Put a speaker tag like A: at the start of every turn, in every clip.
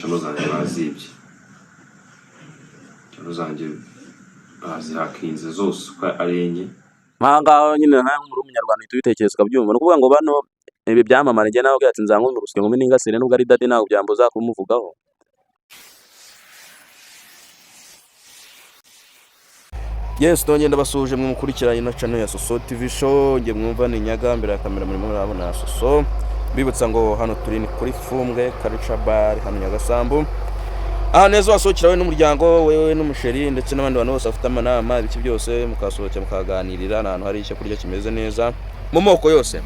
A: Chano zanjye bazibye. Chano zanjye bazihakinze zose uko ari enye.
B: Ngaho nyine nawe muri umunyarwanda uhita ubitekereza ukabyumva. Ni ukuvuga ngo bano ibi byamamare njye nawe ati nzankumva urusyo nkumi n'ingasire nubwo ari dadi ntabwo byambuza kumuvugaho. Yes, tongeye ndabasuje mwe mukurikiranye na channel ya Soso TV show. Nge mwumva ni Nyaga mbere ya kamera muri murabona Soso. Bibutsa ngo hano turi ni kuri Fumbwe Culture Bar hano Nyagasambu. Aha neza wasohokerawe n'umuryango wewe n'umusheri ndetse n'abandi bantu bose bafite amanama ibiki byose mukasohokera mukaganirira n'ahantu hari icyo kurya kimeze neza mu moko yose.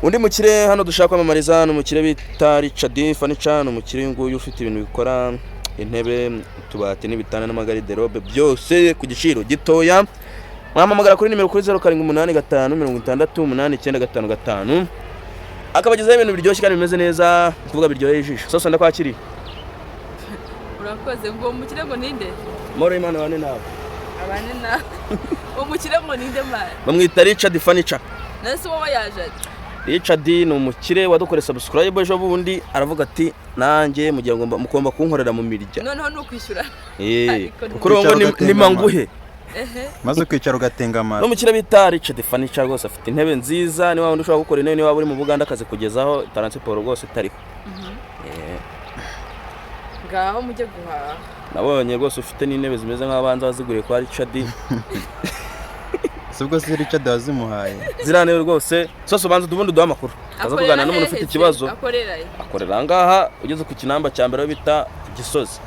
B: Undi mukire hano dushaka kwamamariza n'umukire bita Richard Furniture, n'umukire nguyu ufite ibintu bikora intebe, tubati n'ibitanda n'amagariderobe byose ku giciro gitoya. Mwamamagara kuri nimero kuri 0785668955 akabagezaho ibintu biryoshye kandi bimeze neza, kuvuga biryoheye ijisho. Sasa ndakwakiriye.
C: Urakoze ngo umukire ngo ninde?
B: Moro Imana bane nawe.
C: Abane na. Umukire ngo ninde mara?
B: Bamwita Richard Furniture.
C: Nase wowe yaje.
B: Richard ni umukire wadukore subscribe ejo bundi aravuga ati nanjye mugiye ngo mukomba kunkorera mu mirya.
C: Noneho nukwishura.
B: Kuko rongo ni manguhe.
D: Maze kwicara ugatengama.
B: N'umukire bita Richard Furniture rwose afite intebe nziza, ni wabandi ushobora gukora intebe ni waba uri mu Buganda akaze kugezaho transport rwose itariho.
C: Ngaho mujye guhaha.
B: Nabonye rwose ufite n'intebe zimeze nk'abanza baziguriye kwa Richard.
D: Sibwo si Richard wazimuhaye.
B: Zirane rwose. Sose banza dubundi duha makuru. Kaza kugana n'umuntu ufite ikibazo. Akorera ngaha ugeze ku kinamba cya mbere bita Gisozi.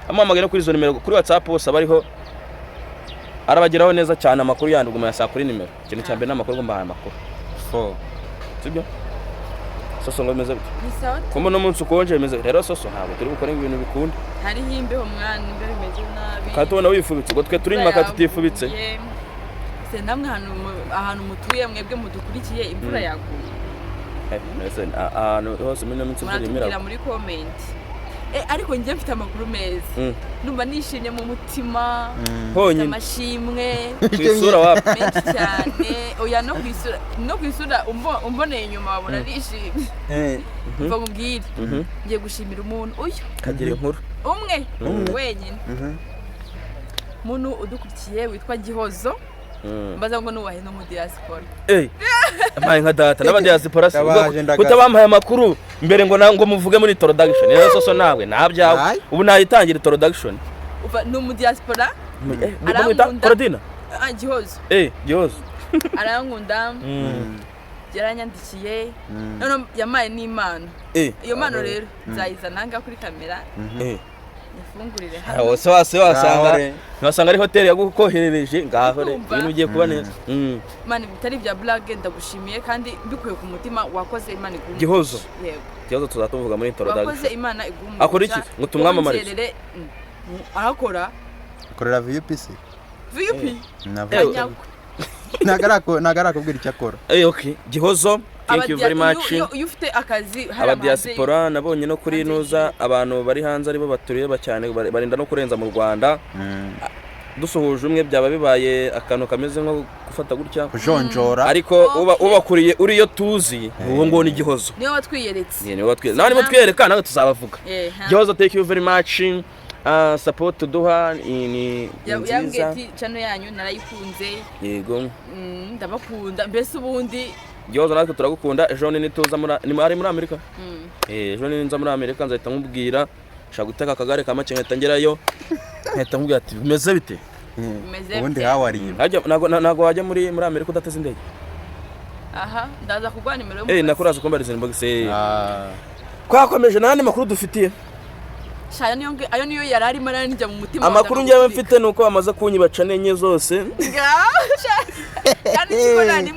B: Amamagana kuri izo nimero kuri WhatsApp bose abariho arabageraho neza cyane amakuru yandi uguma yasa kuri nimero. Ikintu cya mbere n'amakuru ngo mbahaye amakuru. Sibyo? Soso ngo bimeze bite?
C: Bisawa.
B: Komo no munsi ukonje bimeze. Rero soso ntabwo turi gukora ibintu bikunda.
C: Hari himbeho mwana imbe bimeze nabi.
B: Katubona wifubitse ngo twe turi nyuma katutifubitse.
C: Se namwe ahantu mutuye mwebwe mudukurikiye imvura yaguye.
B: Nese ahantu hose mino minsi imvura imira.
C: Muri comment. Ariko njye mfite amakuru meza. Numva nishimye mu mutima.
B: Honyine
C: amashimwe.
B: Kwisura wapi?
C: Menshi cyane. Oya no kwisura umboneye inyuma wabona nishimye. Mva mubwire. Ngiye gushimira umuntu uyu.
B: Kagira inkuru.
C: Umwe wenyine. Muntu udukurikiye witwa Gihozo. Mbaza ngo nubahe no mu diaspora.
B: Amaye nka data n'aba diaspora kutabampaye amakuru mbere ngo muvuge muri introduction. Rero soso nawe nabyawe ubu nayitangira introduction.
C: Uva no mu diaspora?
B: Bamwita Claudine.
C: Gihozo.
B: Gihozo.
C: Arankunda. Yaranyandikiye. None yamaye n'Imana. Iyo mano rero nzayizana nga kuri kamera. Nifungurire hano.
B: Wose wasanga ari hotel yagukoherereje ngaho re ibintu ugiye kuba neza.
C: Mani bitari bya blague ndagushimiye kandi mbikuye ku mutima wakoze Imana igumye.
B: Gihozo.
C: Yego.
B: Gihozo tuzatuvuga muri introduction.
C: Wakoze Imana igumye.
B: Akora iki? Ngo tumwamamarize.
C: Arakora.
D: Akorera VPC.
C: VP.
D: Nagara kubwira icyo akora.
B: Okay. Gihozo. Thank you very much.
C: You ufite akazi
B: aba diaspora nabonye no kuri nuza abantu bari hanze aribo baturiye cyane barinda no kurenza mu Rwanda. Dusohoje umwe byaba bibaye akantu kameze nko gufata gutya
D: kujonjora
B: ariko ubakuriye uri yo tuzi uwo ngo ni Gihozo.
C: Niyo watwiyeretse.
B: Niyo watwiyeretse. Nani mutwereka nawe tuzabavuga. Gihozo, thank you very much. Support duha ni nziza.
C: Yambwiye ati channel yanyu narayikunze.
B: Yego.
C: Ndabakunda mbese ubundi
B: Gihozo natwe turagukunda. Ejo ni tuza muri Amerika. Ejo ni nza muri Amerika nzahita nkubwira shaka guteka akagare ka make nkatangerayo nkahita nkubwira ati bimeze bite.
D: Ubundi hawariye
B: nago wajya muri Amerika udateze indege.
C: Aha ndaza kugwa nimero yo.
B: Nakuraza kumbariza inbox. Kwakomeje nandi makuru dufitiye.
C: Shaya ayo niyo yarari marana njya mu mutima.
B: Amakuru njye mfite nuko bamaze kunyibaca nenye zose.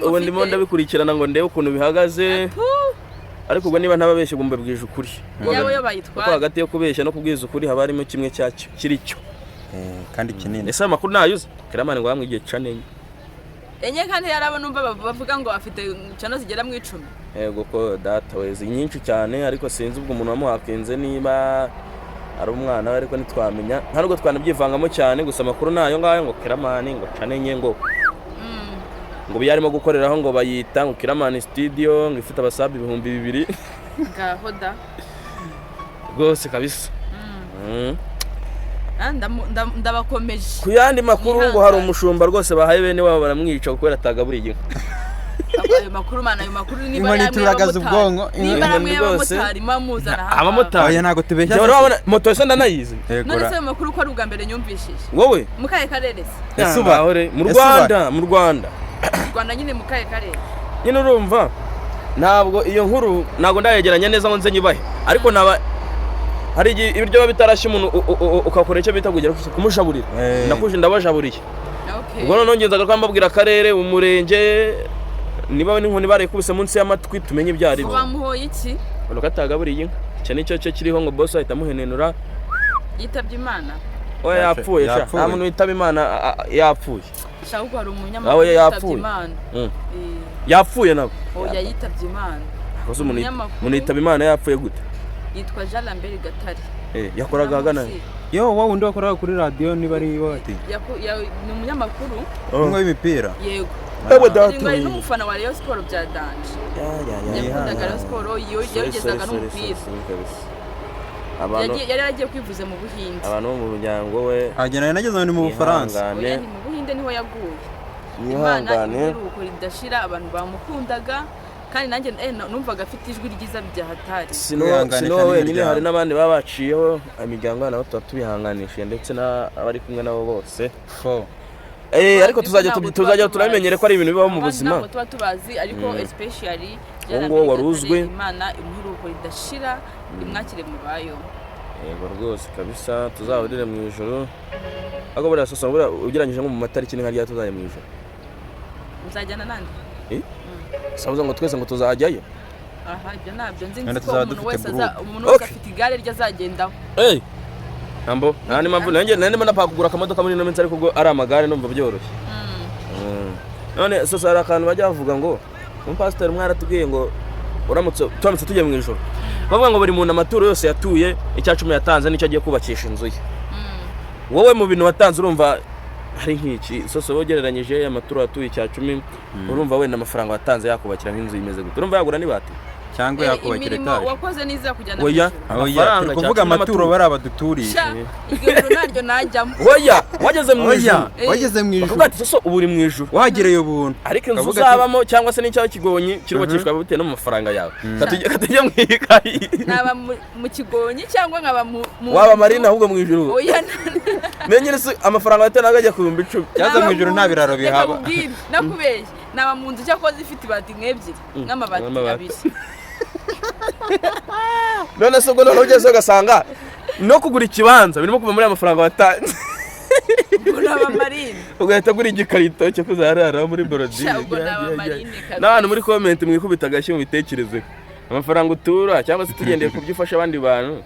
B: Ubu ndimo ndabikurikirana ngo ndebe ukuntu bihagaze. Ariko ubwo niba ntababeshye gumba bwije ukuri.
C: Yabo yo bayitwara.
B: Kuko hagati yo kubeshya no kubwiza ukuri haba harimo kimwe cyacyo kiri cyo.
D: Kandi kinini.
B: Ese amakuru nayuze kiramane ngo bamwigiye canenye.
C: Enye kandi yarabo numva bavuga ngo afite channel zigera mu 10.
B: Yego ko data wezi nyinshi cyane ariko sinzi ubwo umuntu wamuhakinze niba ari umwana we ariko nitwamenya nta nubwo twanabyivangamo cyane gusa amakuru nayo ngayo ngo kiramane ngo canenye ngo ngo byarimo gukoreraho ngo bayita ngo Kiramani studio ngo ifite abasabi 2000.
C: Ngaho da.
B: rwose kabisa.
C: Ndabakomeje
B: ku yandi makuru ngo hari umushumba rwose bahaye bene wabo baramwica kubera atagaburiye inka.
C: ayo makuru niba
D: turagaza ubwonko
C: y'abamotari mamuzana
B: abamotari
D: oya ntago tubeshya
B: urabona moto se ndanayizi
C: none se makuru ko ari ubwa mbere nyumvishije
B: wowe
C: mukaye karere
B: ese ubahore mu Rwanda
C: nyine mukaye karere
B: nyine urumva ntabwo iyo nkuru ntabwo ndayegeranya neza ngo nze nyibahe ariko naba hari ibiryo bitarashye umuntu ukakora icyo bita kugera kumushaburira nakuje ndabajaburiye ubwo none ngenzaga kwambabwira akarere umurenge niba n'inkoni barekubise munsi y'amatwi tumenye ibyari
C: bo bamuhoye iki
B: bano katagaburiye inka cyane cyo kiriho ngo boss ahita muhenenura
C: yitabye Imana
B: oya yapfuye sha nta muntu yitaba Imana yapfuye
C: shaka hari umunyamakuru yitabye Imana
B: yapfuye nabo
C: oya yitabye Imana
B: akoze umuntu yitaba Imana yapfuye gute
C: yitwa Jean Lambert Gatare
B: yakoraga hagana
D: yo wowe undi wakoraga kuri radio niba ari bati
C: ni umunyamakuru
D: umwe w'imipira
C: yego ngari n'umufana wa Rayon Sport bya danje yakundaga Rayon Sport yogezaga n'umupira yari agiye kwivuza mu Buhinde
B: abantu bo mu muryango we
D: agena nageze ni mu Bufaransa
C: ni mu Buhinde niho yaguye Imana iruko ridashira abantu bamukundaga kandi nanjye numvaga afite ijwi ryiza bya hatari
B: sino wenyine hari n'abandi baba baciyeho imiryango nabo tuba tubihanganishije ndetse n'abari kumwe nabo bose ariko tuzajya turamenyere ko ari ibintu bibaho mu buzima
C: ntabwo tuba tubazi ariko especially
B: ngo waruzwe
C: Imana imuhiruko ridashira imwakire mu bayo
B: yego rwose kabisa tuzahurire mu ijoro ahubwo buriya sosa ugereranyije nko mu matariki n'inka rya tuzajya mu ijoro
C: muzajyana nande
B: sabuza ngo twese ngo tuzajyayo
C: ibyo nabyo nzi ko umuntu wese afite igare rye azagendaho
B: Nambo nani mpamvu nanjye napaka kugura akamodoka muri no minsi ariko ubwo ari amagare numva byoroshye none sosa hari akantu bajya bavuga ngo umupasiteri mwaratubwiye ngo uramutse tugiye mu ijoro bavuga ngo buri muntu amaturo yose yatuye icya 10 yatanze nicyo agiye kubakisha inzu ye wowe mu bintu watanze urumva hari nk'iki sosa wogereranyije amaturo yatuye icya 10 urumva wenda amafaranga watanze yakubakira nk'inzu imeze gute urumva yagura ni bati
D: cyangwa yakubakira etaje
C: wakoze niza kujyana
B: oya
D: amafaranga kuvuga amaturo bari abaduturiye
C: igero naryo najyamo
B: oya wageze mu ijuru
D: bakubwira
B: so ubu uri mu ijuru
D: wagereye ubuntu
B: ariko inzu uzabamo cyangwa se n'icyaho kigonyi kirubakishwa bitewe n'amafaranga yawe katujya mu ikayi
C: naba mu kigonyi cyangwa nkaba mu
B: waba marina ahubwo mu ijuru
C: oya
B: menyere amafaranga yatanaga ajya ku 10,000
D: yaza mu ijuru nta biraro bihaba
C: nakubeshye naba mu nzu cyakoze ifite ibati nk'ebyiri n'amabati abiri
B: none se ubwo none ugeze ugasanga no kugura ikibanza birimo kuva muri amafaranga watanze
C: uraba marine
B: ugahita gura igikarito cyo kuzarara muri Borodine n'abantu muri comment mwikubita agashyi mu bitekerezo amafaranga utura cyangwa se tugendeye ku byifasha abandi bantu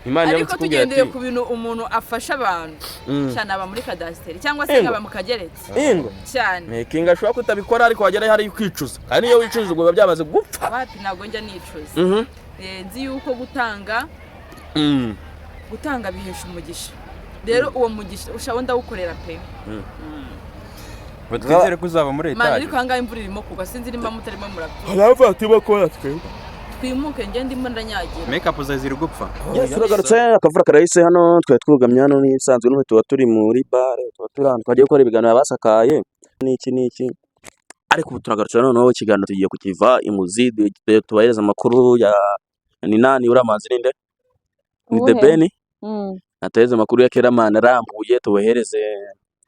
B: Imana
C: ariko tugendeye ku bintu umuntu afasha abantu cyane aba muri kadasiteri cyangwa se nkaba mu kageretse cyane
B: kinga ashobora kutabikora ariko wagera hari kwicuza kandi iyo wicuza ubwo byamaze gupfa
C: wapi ntago njya nicuza nzi yuko gutanga bihesha umugisha rero uwo mugisha ushaho ndawukorera pe
D: batwizere ko uzaba muri etaje
C: ariko hanga imvura irimo kugwa sinzi nimba mutarimo murabyo
B: aravuga ati bakora twe
C: twimuke ngende ndimo ndanyagira
D: makeup zaziri gupfa
B: turagarutse akavura karahise hano twe twugamye hano nisanzwe n'ubu tuba turi muri bare tuba turana twagiye gukora ibiganiro basakaye niki ariko ubu turagarutse noneho ikiganiro tugiye kukiva imuzi tubahereza amakuru ya ni nani uramazi ninde ni The Ben ataheze amakuru ya Keramana arambuye tubahereze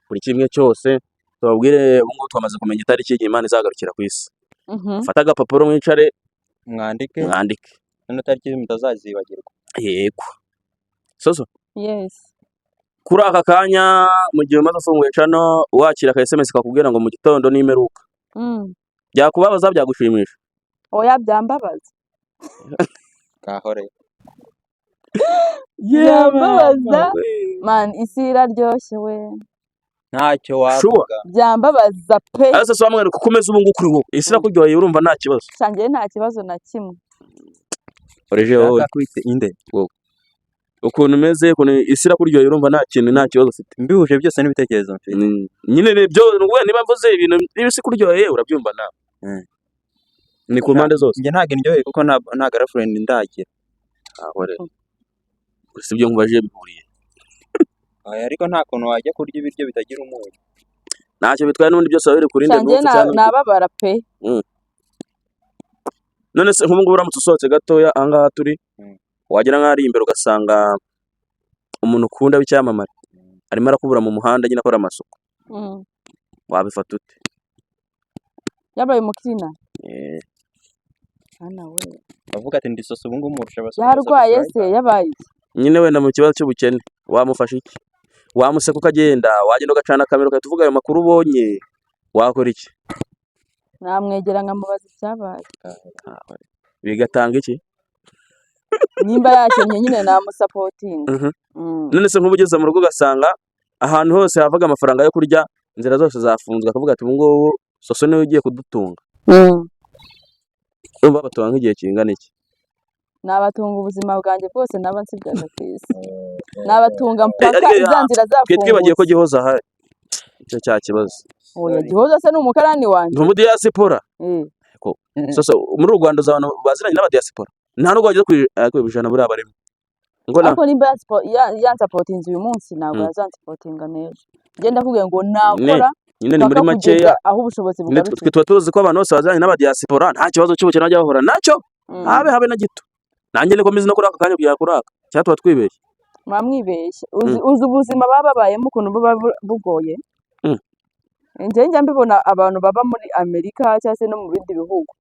B: buri kimwe cyose tubabwire ubungu twamaze kumenya itariki y'Imana izagarukira ku isi fata agapapuro mwicare
D: mwandike
B: none
D: tariki mutazazibagirwa
B: yego soso
C: yes
B: kuri aka kanya mu gihe umaze ufunguye cano wakira ka SMS kakubwira ngo mu gitondo nimeruka byakubabaza byagushimisha
C: oya byambabaza
D: kahore
C: byambabaza man isi iraryoshye we
D: ntacyo wavuga
C: byambabaza pe
B: ase so amwe kukomeza ubungu kuri wowe isi rakuryoheye urumva nta kibazo
C: cyangire nta kibazo na kimwe
B: oreje wowe
D: kwite inde
B: wowe ukuntu umeze ukuntu isi rakuryoheye urumva nta kibazo ufite
D: mbihuje byose n'ibitekerezo mfite
B: nyine byo niba mvuze ibintu isi kuryoheye urabyumva nawe ni ku mpande zose
D: nge ntago ndyoheye kuko nta girlfriend ndagira
B: ahore gusa ibyo nkubaje bihuriye
D: ariko nta kuntu wajya kurya ibiryo bitagira umunyu.
B: ntacyo bitwaye n'ubundi byose biba biri kurinde
C: shanjye
B: n'urupfu cyangwa
C: nababara pe.
B: none se nk'ubu ngubu uramutse usohotse gatoya ahangaha turi wagira nk'aho ari imbere ugasanga umuntu ukunda w'icyamamare arimo arakubura mu muhanda nyine akora amasuku wabifata ute?
C: Yabaye umukina
D: avuga ati ndi soso ubu ngubu murusha abasore
C: yarwaye se yabaye
B: nyine wenda mu kibazo cy'ubukene wamufasha iki? Wamuseka ukagenda wagenda ugacana kamera ugahita uvuga ayo makuru ubonye wakora iki?
C: namwegera nkamubaza icyabaye
B: bigatanga iki?
C: nimba yakennye nyine namusapotinga.
B: none se nk'ubu ugeze mu rugo ugasanga ahantu hose havaga amafaranga yo kurya inzira zose zafunzwe akavuga ati ubu ngubu soso niwe ugiye kudutunga. urumva batunga nk'igihe kingana iki?
C: nabatunga ubuzima bwanjye bwose naba nsigaje ku isi nabatunga mpaka za nzira
B: twe twibagiye ko
C: zafunguye.
B: Gihoza ahari icyo cya kibazo
C: oya Gihoza se ni umukarani wanjye.
B: ni umudiyasipora soso muri uru Rwanda uzabona baziranye n'abadiyasipora nta nubwo wageze ku ijana buriya barimo ngo na
C: ariko nimba yansapotinze uyu munsi ntabwo yazansapotinga n'ejo. ngenda kubwira ngo nakora
B: nyine ni muri
C: mpaka
B: makeya
C: kugeza aho ubushobozi
B: nyine twe
C: bugarukira.
B: tuba tuzi ko abantu bose baziranye n'abadiyasipora nta kibazo cy'ubukene bajya bahura nacyo habe na gito. nanjye niko mbizi no kuri aka kanya bwira kuri aka cyangwa tuba twibeshye.
C: mwamwibeshye uzi ubuzima baba babayemo ukuntu buba bugoye. njye njya mbibona abantu baba muri Amerika cyangwa se no mu bindi bihugu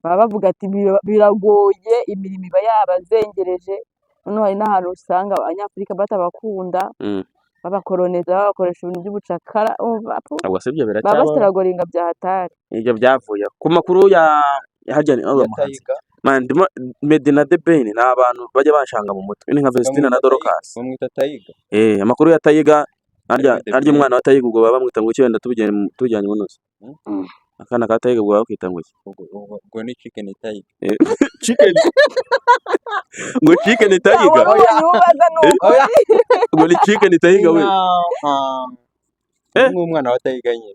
C: baba bavuga ati biragoye imirimo iba yabazengereje. noneho hari n'ahantu usanga abanyafurika batabakunda babakoroneza babakoresha ibintu by'ubucakara
B: ntabwo se ibyo
C: baba
B: biracyabaho
C: basitaragoringa bya hatari.
B: ibyo byavuye ku makuru ya harya ni abamuhanzi ndimo Medina de Ben ni abantu bajya bashanga mu mutwe ni nka Vestina na Dorcas
D: bamwita Tayiga.
B: amakuru ya Tayiga harya umwana wa Tayiga ubwo baba bamwita ngo cyenda tubijyanye munoze akana ka Tayiga ubwo bakwita ngo
D: ubwo ni chicken Tayiga.
B: chicken ngo chicken Tayiga ngo ni chicken Tayiga we
D: umwana wa Tayiga nyine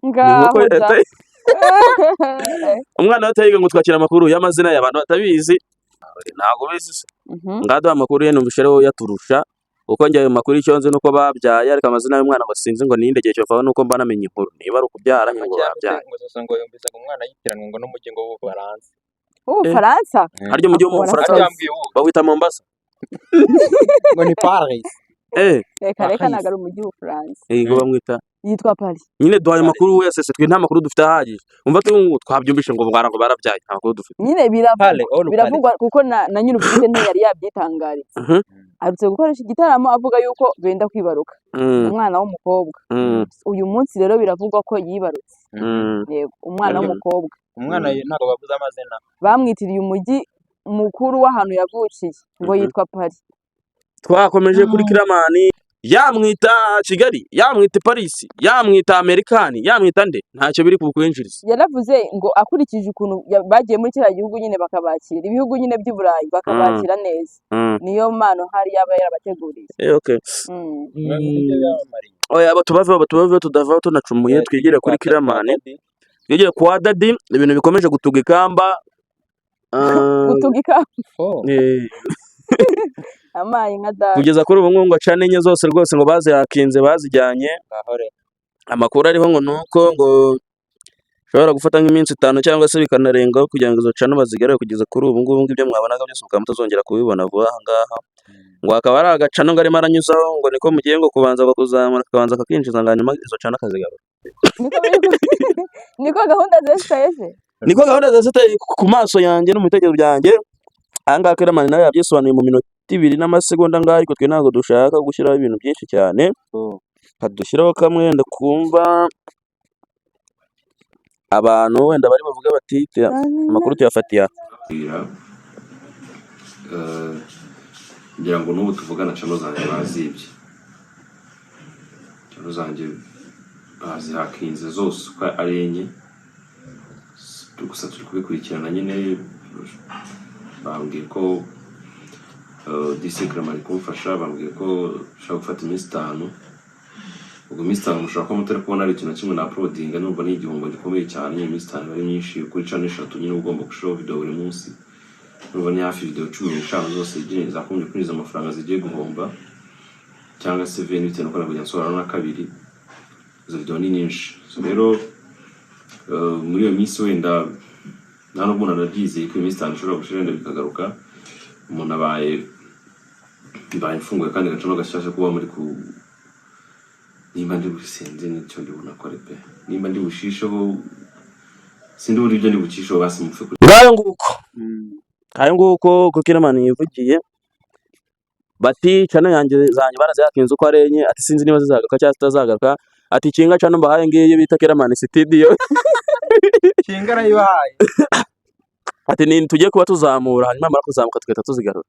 B: umwana wa Tayiga ngo twakira amakuru y'amazina y'abantu batabizi ntabwo bizi se ngado amakuru ye numvishe rero yaturusha uko njye ayo makuru icyo nzi nuko babyaye ariko amazina y'umwana ngo sinzi ngo ninde gihe cyova nuko mba namenye inkuru niba ari ukubyara ngo babyaye
D: ngo soso ngo yumvise ngo umwana yitiranwa ngo n'umujyi ngo w'Ubufaransa.
C: Ubufaransa
B: harya umujyi wo mu Bufaransa bawita Mombasa
D: ngo ni Paris.
C: reka ntabwo ari umujyi w'Ubufaransa
B: ngo bamwita
C: yitwa Paris.
B: nyine duhaye amakuru wese twe nta makuru dufite ahagije umva twabyumvishe ngo ngo barabyaye nta makuru dufite.
C: nyine biravugwa kuko na nyir'ubwite ntiyari yabyitangaritse arutse gukoresha igitaramo avuga yuko benda kwibaruka umwana w'umukobwa. uyu munsi rero biravugwa ko yibarutse yego umwana w'umukobwa.
D: umwana ntabwo bavuze amazina
C: bamwitiriye umujyi mukuru w'ahantu yavukiye ngo yitwa Paris.
B: twakomeje kuri Kiramani yamwita Kigali yamwita Paris yamwita Amerikani yamwita nde ntacyo biri kukwinjiriza.
C: yaravuze ngo akurikije ukuntu bagiye muri kiriya gihugu nyine bakabakira ibihugu nyine by'Uburayi bakabakira neza niyo mpano hari yaba yarabateguriye.
B: oya tubave tudavaho tunacumuye twigire kuri Kiramani twigire kwa Dadi ibintu bikomeje gutuga ikamba
C: amayi nka dada
B: kugeza kuri ubu ngo acane enye zose rwose ngo bazihakinze bazijyanye. amakuru ariho ngo nuko ngo ushobora gufata nk'iminsi 5 cyangwa se bikanarengaho kugira ngo izo cano bazigeraho kugeza kuri ubu ngubu ibyo mwabonaga byose mukaba mutazongera kubibona vuba aha ngaha ngo akaba ari agacano ngo arimo aranyuzaho ngo niko mugiye ngo kubanza kuzamura kabanza kakinjiza ngo nyuma izo cano akazigarura.
C: niko gahunda zese
B: niko gahunda zese ku maso yanjye no mu bitekerezo byanjye. ahangaha Kiramani nawe yabyisobanuye mu minota 2 n'amasegonda ngaho ariko twe ntabwo dushaka gushyiraho ibintu byinshi cyane kadushyiraho kamwe wenda kumva abantu wenda bari bavuga bati amakuru tuyafatiye
A: ngira ngo n'ubu tuvugana cano zanjye bazibye cano zanjye bazihakinze zose uko ari enye gusa turi kubikurikirana nyine bambwiye ko Kiramani kumfasha bambwiye ko ushobora gufata iminsi 5 ubwo iminsi 5 mushobora kuba mutari kubona ari ikintu kimwe na uploading n'ubwo ni igihombo gikomeye cyane iminsi 5 ari nyinshi kuri channel 3 nyine ugomba gushiraho video buri munsi urumva ni hafi video 15 zose zakomeje kwinjiza amafaranga zigiye guhomba cyangwa se veni bitewe nuko nabwo nsohora na kabiri izo video ni nyinshi. So rero muri iyo minsi wenda nta n'umuntu arabyizeye ko iminsi 5 ishobora gushira wenda bikagaruka umuntu abaye mfunguye kandi gacamo gashyashya kuba muri ku nimba ndi busenze n'icyo ndibona ko pe nimba ndi bushisheho sindi buri byo ndi bucisheho basi mupfe
B: ngayo nguko kuko Iramani yivugiye bati channel yanjye zanyu barazakinze uko arenye ati sinzi niba zizagaruka cyangwa zitazagaruka ati kinga channel mbahaye ngiye bita Iramani studio
D: kinga arayibahaye
B: ati ni tujye kuba tuzamura hanyuma mara kuzamuka tugahita tuzigarura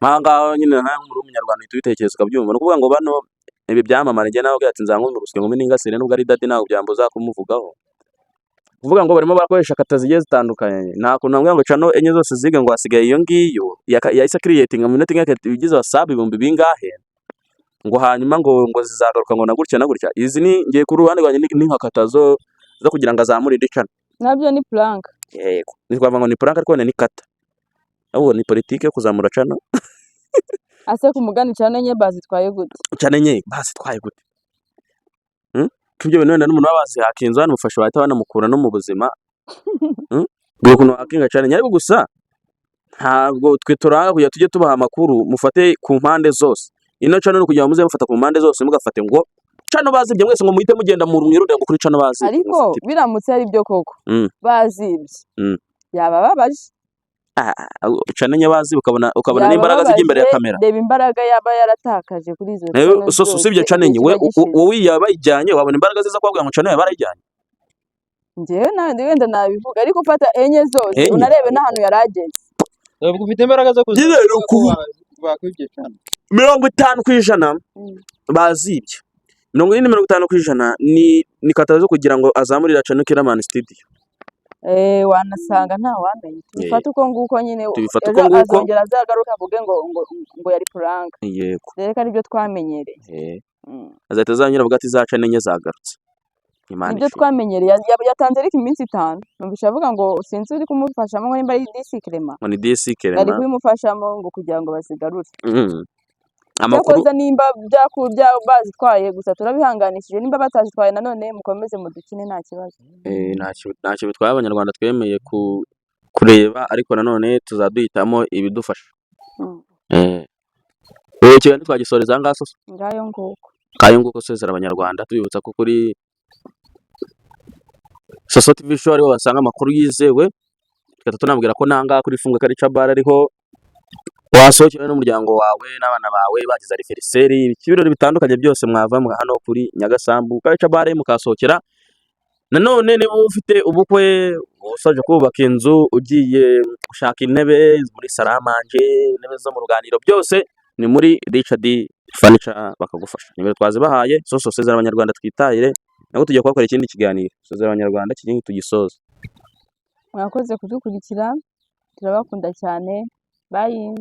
B: mpanga nyine nta muri umunyarwanda tubitekereza ukabyumva no kuvuga ngo bano ibi byamamara njye nawe ati nzankumuruswe ngo ningasire nubwo ari dadi nawe byambuza kumuvugaho kuvuga ngo barimo barakoresha kata zigiye zitandukanye nta kuntu nambwira ngo channel enye zose zige ngo hasigaye iyo ngiyo yahise creating mu minute ngake bigize WhatsApp ibihumbi bingahe ngo hanyuma ngo zizagaruka ngo na gutya izi ni ngiye ku ruhande rwanjye ni nkakatazo zo kugira ngo azamure indi channel
C: nabyo ni plank
B: yego ni kwava ngo ni plank ariko ni kata abo ni politike yo kuzamura channel
C: ase kumugani channel enye bazitwaye gute
B: tubyo bintu wenda n'umuntu wabazi hakinzo hano mufasha bahita banamukura no mu buzima bwo kuno hakinga cyane nyari gusa ntabwo twe turanga kujya tujye tubaha amakuru mufate ku mpande zose ino channel no kujya muze mufata ku mpande zose mugafate ngo channel bazibye mwese ngo muhite mugenda mu rumwiro ngo kuri channel bazibye
C: ariko biramutse ari byo koko bazibye yabababaje
B: channel nyabazi ukabona n'imbaraga zijya imbere ya kamera
C: reba imbaraga yaba yaratakaje kuri izo channel
B: so usibye channel we wowe yabayijyanye wabona imbaraga ziza kwabwira ngo channel yabarayijyanye
C: njyewe wenda nabivuga ariko ufata enye zose unarebe n'ahantu yarageze
D: ubwo ufite imbaraga zo bakwibye channel
B: 50% bazibye 50% ni katazo kugira ngo azamurira channel Iramani studio
C: wanasanga nta wamenye tubifata uko nguko nyine azongera azagaruka avuge ngo yari prank
B: yego
C: reka ari byo twamenyereye
B: azahita zanyura avuga ati za channel enye zagarutse
C: ibyo twamenyereye yatanze ariko iminsi 5 numvisha avuga ngo sinzi uri kumufashamo ngo nimba ari DC Clement
B: ngo ni DC Clement
C: ari kubimufashamo ngo kugira ngo bazigarure amakuru nimba byakurya bazitwaye gusa turabihanganishije nimba batazitwaye nanone mukomeze mudukine nta kibazo
B: ntacyo bitwaye abanyarwanda twemeye kureba ariko nanone tuzaduhitamo ibidufasha ikiganiro twagisoreza ngaso ngayo nguko sezera abanyarwanda tubibutsa ko kuri Soso TV show ariho basanga amakuru yizewe tukata tunabwira ko nanga kuri Funga Culture Bar ariho wasohokera n'umuryango wawe n'abana bawe bagize anniversaire ibirori bitandukanye byose mwava hano kuri Nyagasambu Culture Bar mukasohokera nanone niba ufite ubukwe usaje kubaka inzu ugiye gushaka intebe muri saramanje intebe zo mu ruganiro byose ni muri Richard Furniture bakagufasha nimero twazibahaye Soso sezera abanyarwanda twitayire nako tujya kwakora ikindi kiganiro sezera abanyarwanda kigingi tugisoza
C: mwakoze kudukurikira turabakunda cyane bye